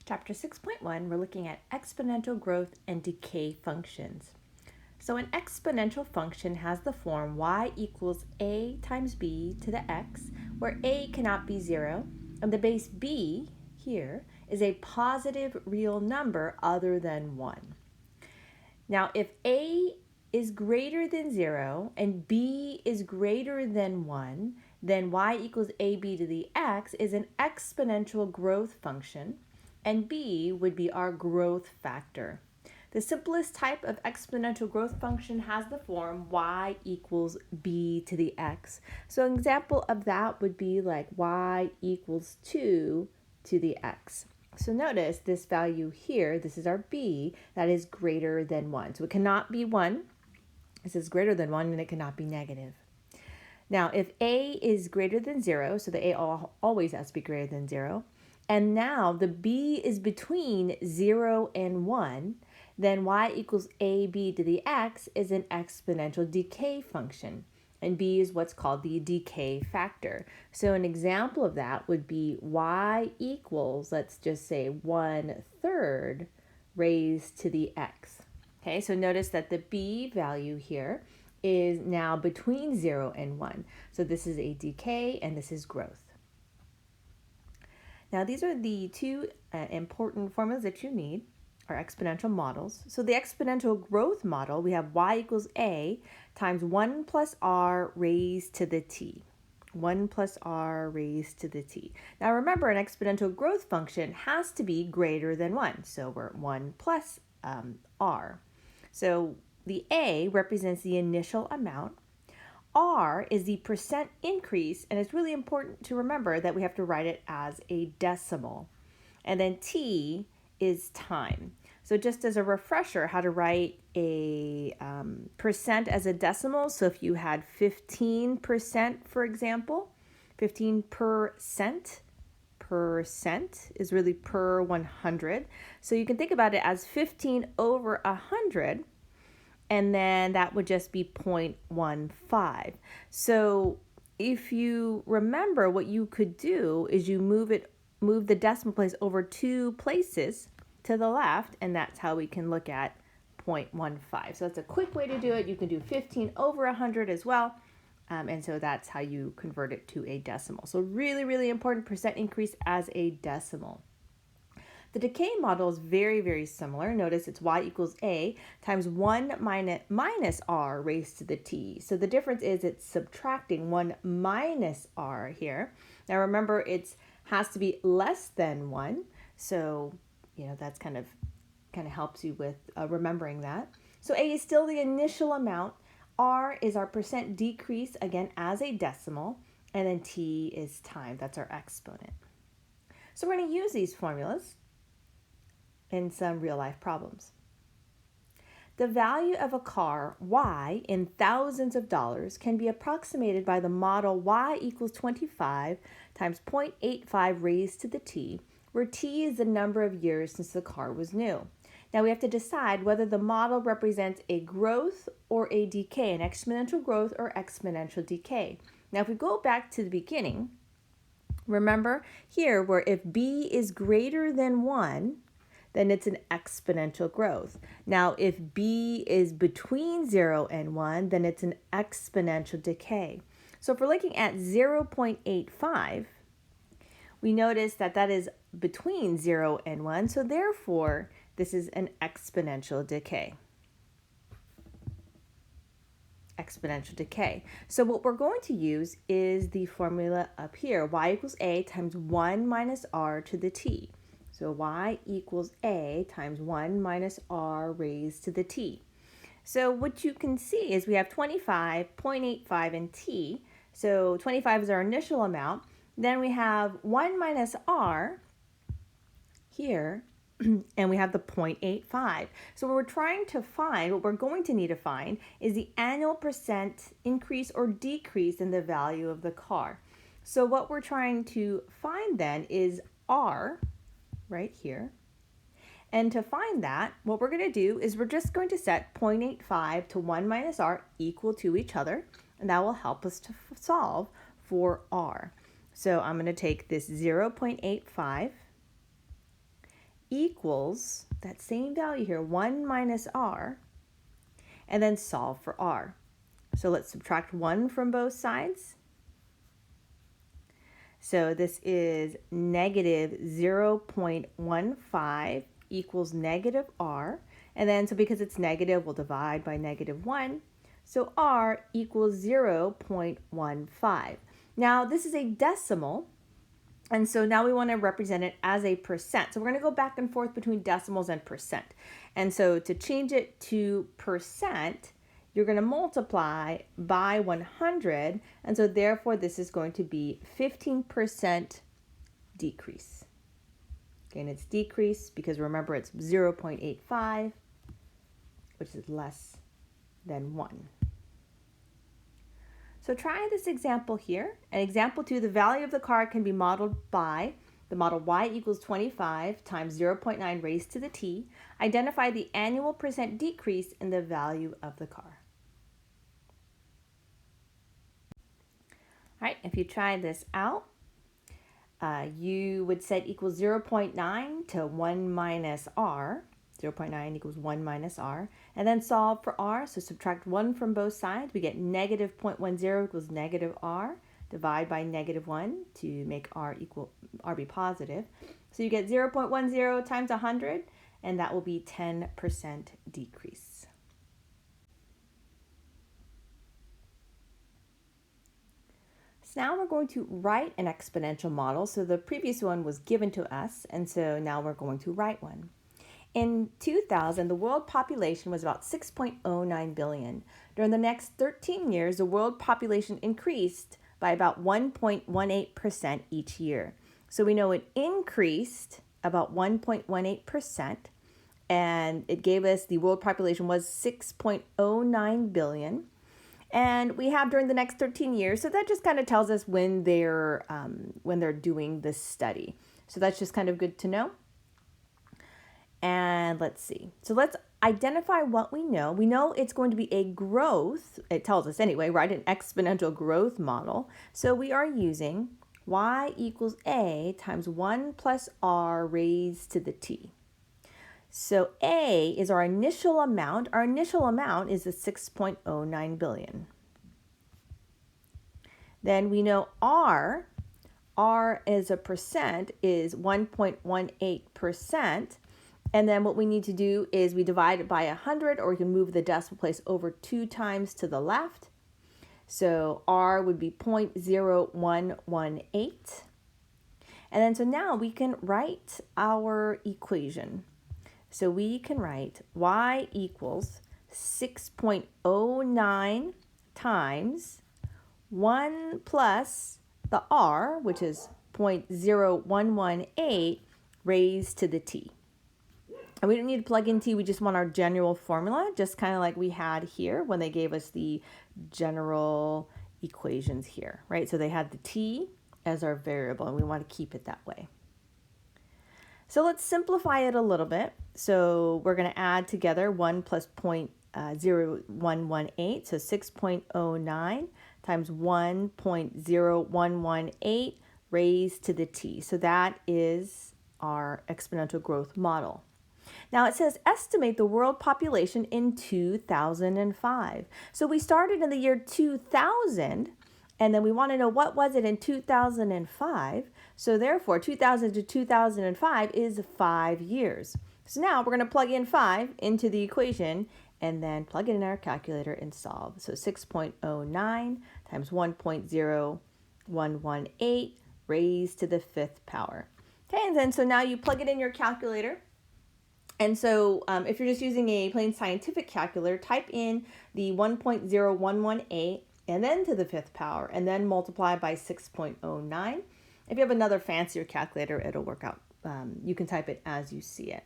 Chapter 6.1, we're looking at exponential growth and decay functions. So an exponential function has the form y equals a times b to the x, where a cannot be 0, and the base b here is a positive real number other than 1. Now, if a is greater than 0 and b is greater than 1, then y equals ab to the x is an exponential growth function, and b would be our growth factor. The simplest type of exponential growth function has the form y equals b to the x. So an example of that would be like y equals 2 to the x. So notice this value here, this is our b, that is greater than 1. So it cannot be 1. This is greater than 1, and it cannot be negative. Now, if a is greater than 0, so the a always has to be greater than 0, and now the b is between 0 and 1, then y equals ab to the x is an exponential decay function. And b is what's called the decay factor. So an example of that would be y equals, let's just say 1/3 raised to the x. Okay, so notice that the b value here is now between 0 and 1. So this is a decay and this is growth. Now these are the two important formulas that you need, our exponential models. So the exponential growth model, we have y equals a times 1 plus r raised to the t. 1 plus r raised to the t. Now remember, an exponential growth function has to be greater than 1. So we're 1 plus r. So the a represents the initial amount. R is the percent increase, and it's really important to remember that we have to write it as a decimal. And then t is time. So just as a refresher, how to write a percent as a decimal. So if you had 15%, for example, 15%, percent is really per 100. So you can think about it as 15 over 100. And then that would just be 0.15. So if you remember, what you could do is you move the decimal place over 2 places to the left, and that's how we can look at 0.15. So that's a quick way to do it. You can do 15 over 100 as well. And so that's how you convert it to a decimal. So really, really important, percent increase as a decimal. The decay model is very, very similar. Notice it's y equals a times 1 minus r raised to the t. So the difference is it's subtracting 1 minus r here. Now remember, it has to be less than 1. So, that's kind of helps you with remembering that. So a is still the initial amount. R is our percent decrease, again, as a decimal. And then t is time. That's our exponent. So we're going to use these formulas in some real-life problems. The value of a car, y, in thousands of dollars can be approximated by the model y equals 25 times 0.85 raised to the t, where t is the number of years since the car was new. Now we have to decide whether the model represents a growth or a decay, an exponential growth or exponential decay. Now if we go back to the beginning, remember here where if b is greater than 1, then it's an exponential growth. Now, if b is between 0 and 1, then it's an exponential decay. So if we're looking at 0.85, we notice that that is between 0 and 1, so therefore, this is an exponential decay. Exponential decay. So what we're going to use is the formula up here, y equals a times 1 minus r to the t. So y equals a times 1 minus r raised to the t. So what you can see is we have 25, 0.85, and t. So 25 is our initial amount. Then we have 1 minus r here, and we have the 0.85. So what we're going to need to find is the annual percent increase or decrease in the value of the car. So what we're trying to find then is r, right here. And to find that, what we're going to do is we're just going to set 0.85 to 1 minus r equal to each other, and that will help us to solve for r. So I'm going to take this 0.85 equals that same value here, 1 minus r, and then solve for r. So let's subtract 1 from both sides. So this is negative 0.15 equals negative r. And then, so because it's negative, we'll divide by negative 1. So r equals 0.15. Now, this is a decimal. And so now we want to represent it as a percent. So we're going to go back and forth between decimals and percent. And so to change it to percent, you're going to multiply by 100. And so therefore, this is going to be 15% decrease. Again, it's decrease because remember it's 0.85, which is less than 1. So try this example here. In example 2, the value of the car can be modeled by the model y equals 25 times 0.9 raised to the t. Identify the annual percent decrease in the value of the car. All right, if you try this out, you would set equals 0.9 to 1 minus r. 0.9 equals 1 minus r, and then solve for r. So subtract 1 from both sides. We get negative 0.10 equals negative r. Divide by negative 1 to make r be positive. So you get 0.10 times 100, and that will be 10% decrease. So now we're going to write an exponential model. So the previous one was given to us, and so now we're going to write one. In 2000, the world population was about 6.09 billion. During the next 13 years, the world population increased by about 1.18% each year. So we know it increased about 1.18%, and it gave us the world population was 6.09 billion. And we have during the next 13 years, so that just kind of tells us when they're doing this study. So that's just kind of good to know. And let's see. So let's identify what we know. We know it's going to be a growth. It tells us anyway, right? An exponential growth model. So we are using y equals a times 1 plus r raised to the t. So a is our initial amount. Our initial amount is the 6.09 billion. Then we know r as a percent is 1.18%. And then what we need to do is we divide it by 100, or we can move the decimal place over 2 times to the left. So r would be 0.0118. And then so now we can write our equation. So we can write y equals 6.09 times 1 plus the r, which is 0.0118 raised to the t. And we don't need to plug in t, we just want our general formula, just kind of like we had here when they gave us the general equations here, right? So they had the t as our variable, and we want to keep it that way. So let's simplify it a little bit. So we're going to add together 1 plus 0.0118, so 6.09 times 1.0118 raised to the t. So that is our exponential growth model. Now it says estimate the world population in 2005. So we started in the year 2000, and then we want to know what was it in 2005. So therefore 2000 to 2005 is 5 years. So now we're going to plug in 5 into the equation and then plug it in our calculator and solve. So 6.09 times 1.0118 raised to the 5th power. Okay, and then so now you plug it in your calculator. And so if you're just using a plain scientific calculator, type in the 1.0118 and then to the 5th power, and then multiply by 6.09. If you have another fancier calculator, it'll work out. You can type it as you see it.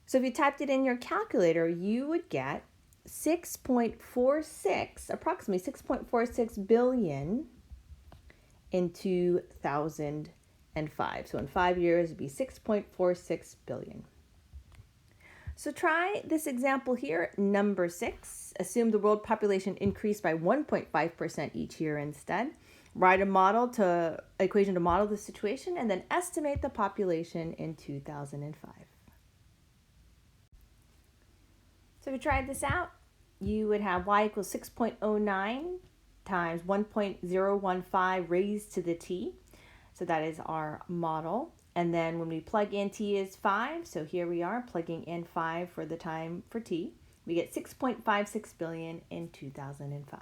So if you typed it in your calculator, you would get 6.46, approximately 6.46 billion in 2005. So in 5 years, it'd be 6.46 billion. So try this example here, number 6. Assume the world population increased by 1.5% each year instead. write a equation to model the situation, and then estimate the population in 2005. So if you tried this out, you would have y equals 6.09 times 1.015 raised to the t. So that is our model. And then when we plug in t is 5, so here we are plugging in 5 for the time for t, we get 6.56 billion in 2005.